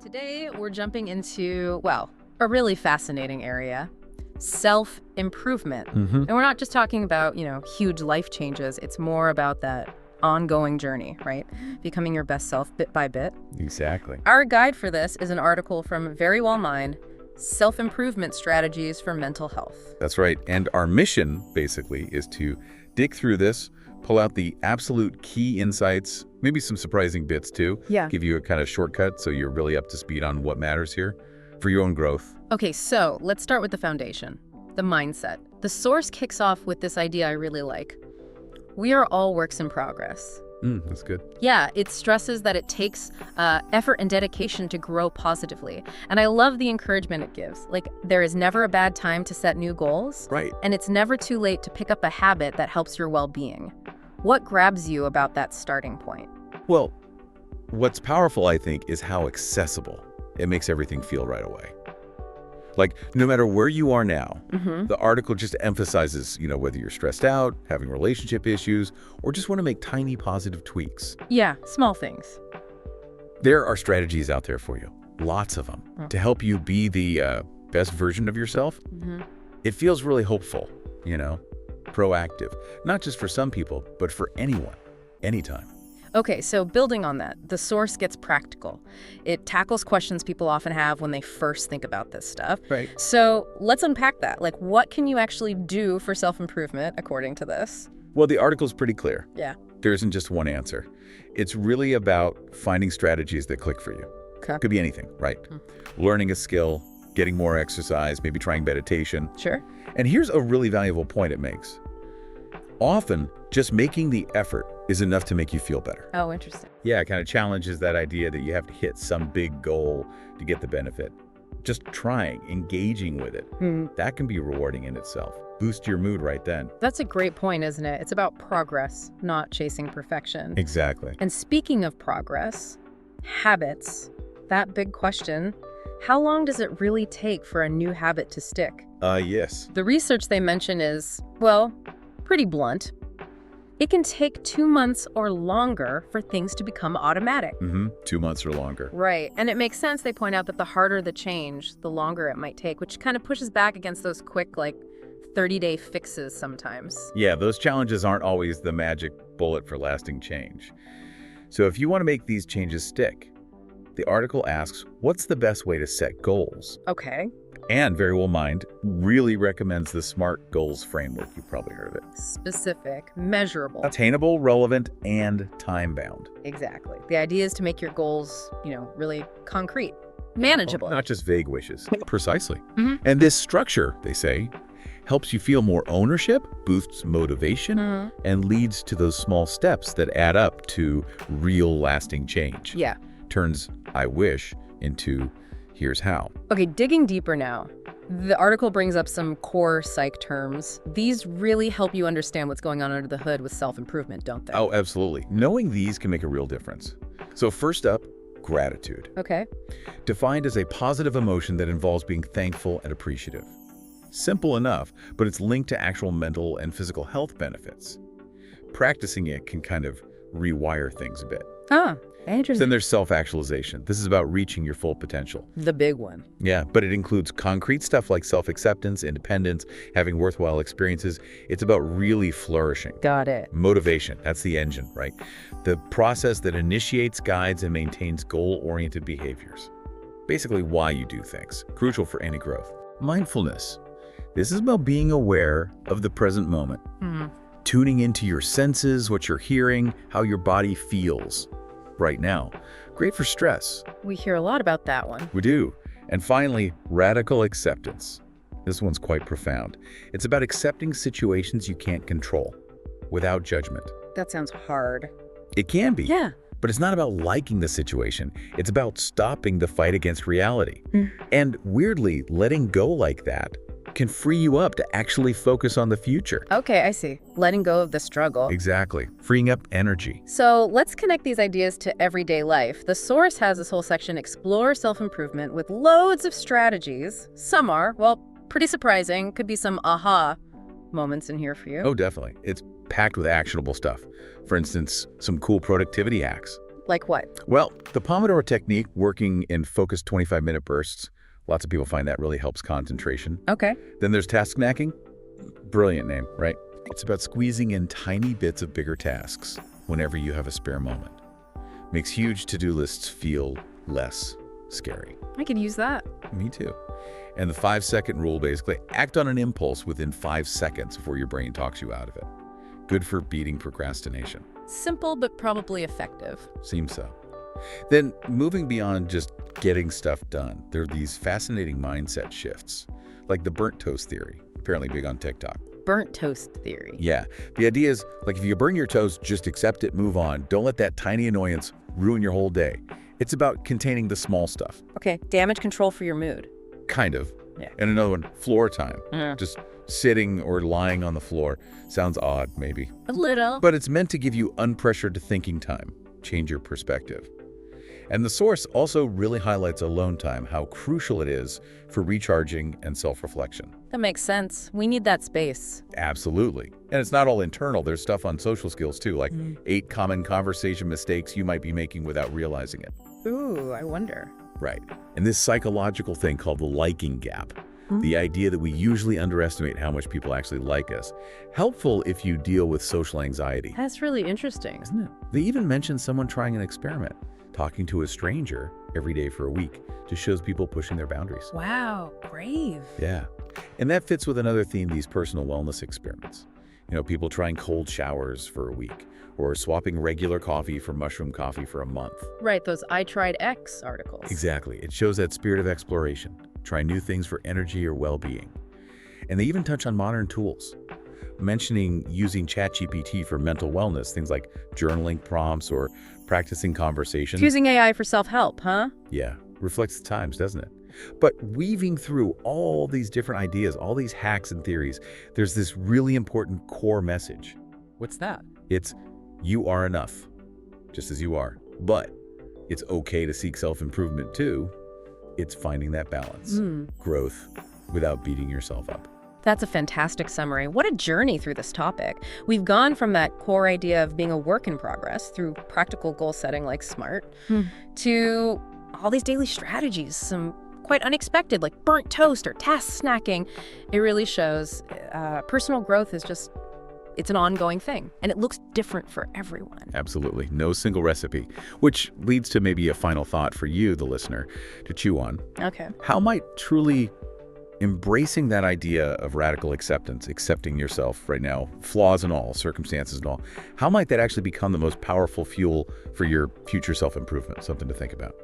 Today, we're jumping into, well, a really fascinating area, self-improvement. And we're not just talking about, huge life changes. It's more about that ongoing journey, right? Becoming your best self bit by bit. Exactly. Our guide for this is an article from Very Well Mind, Self-Improvement Strategies for Mental Health. That's right. And our mission, basically, is to dig through this, pull out the absolute key insights, maybe some surprising bits too. Yeah. Give you a kind of shortcut so you're really up to speed on what matters here for your own growth. Okay, so let's start with the foundation, the mindset. The source kicks off with this idea I really like. We are all works in progress. That's good. Yeah, it stresses that it takes effort and dedication to grow positively. And I love the encouragement it gives. Like, there is never a bad time to set new goals. Right. And it's never too late to pick up a habit that helps your well-being. What grabs you about that starting point? Well, what's powerful, I think, is how accessible it makes everything feel right away. Like, no matter where you are now, the article just emphasizes, whether you're stressed out, having relationship issues, or just want to make tiny positive tweaks. Yeah, small things. There are strategies out there for you, lots of them, to help you be the best version of yourself. It feels really hopeful, proactive, not just for some people, but for anyone, anytime. Okay, so building on that, the source gets practical. It tackles questions people often have when they first think about this stuff. Right. So let's unpack that. Like, what can you actually do for self-improvement according to this? Well, the article's pretty clear. Yeah. There isn't just one answer. It's really about finding strategies that click for you. Okay. Could be anything, right? Learning a skill, getting more exercise, maybe trying meditation. Sure. And here's a really valuable point it makes. Often, just making the effort is enough to make you feel better. Oh, interesting. Yeah, it kind of challenges that idea that you have to hit some big goal to get the benefit. Just trying, engaging with it, that can be rewarding in itself. Boost your mood right then. That's a great point, isn't it? It's about progress, not chasing perfection. Exactly. And speaking of progress, habits, that big question, how long does it really take for a new habit to stick? Yes. The research they mention is, well, pretty blunt. It can take 2 months or longer for things to become automatic. 2 months or longer. Right. And it makes sense. They point out that the harder the change, the longer it might take, which kind of pushes back against those quick, 30-day fixes sometimes. Yeah, those challenges aren't always the magic bullet for lasting change. So if you want to make these changes stick, the article asks, what's the best way to set goals? Okay. And Very Well Mind really recommends the SMART goals framework. You've probably heard of it. Specific, measurable. Attainable, relevant, and time-bound. Exactly. The idea is to make your goals, really concrete, manageable. Not just vague wishes. Precisely. And this structure, they say, helps you feel more ownership, boosts motivation, and leads to those small steps that add up to real lasting change. Yeah. Turns "I wish" into "here's how." Okay, digging deeper now. The article brings up some core psych terms. These really help you understand what's going on under the hood with self-improvement, don't they? Oh, absolutely. Knowing these can make a real difference. So first up, gratitude. Okay. Defined as a positive emotion that involves being thankful and appreciative. Simple enough, but it's linked to actual mental and physical health benefits. Practicing it can kind of rewire things a bit. Ah, interesting. Then there's self-actualization. This is about reaching your full potential. The big one. Yeah, but it includes concrete stuff like self-acceptance, independence, having worthwhile experiences. It's about really flourishing. Got it. Motivation, that's the engine, right? The process that initiates, guides, and maintains goal-oriented behaviors. Basically why you do things. Crucial for any growth. Mindfulness. This is about being aware of the present moment. Tuning into your senses, what you're hearing, how your body feels right now. Great for stress. We hear a lot about that one. We do. And finally, radical acceptance. This one's quite profound. It's about accepting situations you can't control without judgment. That sounds hard. It can be. Yeah. But it's not about liking the situation. It's about stopping the fight against reality. And weirdly, letting go like that can free you up to actually focus on the future. Okay, I see. Letting go of the struggle. Exactly. Freeing up energy. So let's connect these ideas to everyday life. The source has this whole section, Explore Self-Improvement, with loads of strategies. Some are, well, pretty surprising. Could be some aha moments in here for you. Oh, definitely. It's packed with actionable stuff. For instance, some cool productivity hacks. Like what? Well, the Pomodoro technique, working in focused 25-minute bursts, lots of people find that really helps concentration. Okay. Then there's task snacking. Brilliant name, right? It's about squeezing in tiny bits of bigger tasks whenever you have a spare moment. Makes huge to-do lists feel less scary. I could use that. Me too. And the 5-second rule, basically, act on an impulse within 5 seconds before your brain talks you out of it. Good for beating procrastination. Simple, but probably effective. Seems so. Then, moving beyond just getting stuff done, there are these fascinating mindset shifts, like the burnt toast theory, apparently big on TikTok. Burnt toast theory. Yeah. The idea is, like, if you burn your toast, just accept it, move on. Don't let that tiny annoyance ruin your whole day. It's about containing the small stuff. Okay, damage control for your mood. Kind of. Yeah. And another one, floor time. Yeah. Just sitting or lying on the floor. Sounds odd, maybe. A little. But it's meant to give you unpressured thinking time, change your perspective. And the source also really highlights alone time, how crucial it is for recharging and self-reflection. That makes sense. We need that space. Absolutely. And it's not all internal. There's stuff on social skills too, like 8 common conversation mistakes you might be making without realizing it. Ooh, I wonder. Right. And this psychological thing called the liking gap, the idea that we usually underestimate how much people actually like us. Helpful if you deal with social anxiety. That's really interesting. Isn't it? They even mention someone trying an experiment, talking to a stranger every day for a week, just shows people pushing their boundaries. Wow, brave. Yeah. And that fits with another theme, these personal wellness experiments. You know, people trying cold showers for a week, or swapping regular coffee for mushroom coffee for a month. Right, those I tried X articles. Exactly. It shows that spirit of exploration. Try new things for energy or well-being. And they even touch on modern tools, mentioning using ChatGPT for mental wellness, things like journaling prompts or practicing conversations. Using AI for self-help, huh? Yeah, reflects the times, doesn't it? But weaving through all these different ideas, all these hacks and theories, there's this really important core message. What's that? It's, you are enough, just as you are. But it's okay to seek self-improvement too. It's finding that balance, growth, without beating yourself up. That's a fantastic summary. What a journey through this topic. We've gone from that core idea of being a work in progress through practical goal setting like SMART to all these daily strategies, some quite unexpected like burnt toast or task snacking. It really shows personal growth is just, it's an ongoing thing, and it looks different for everyone. Absolutely. No single recipe, which leads to maybe a final thought for you, the listener, to chew on. Okay. How might truly embracing that idea of radical acceptance, accepting yourself right now, flaws and all, circumstances and all, how might that actually become the most powerful fuel for your future self-improvement? Something to think about.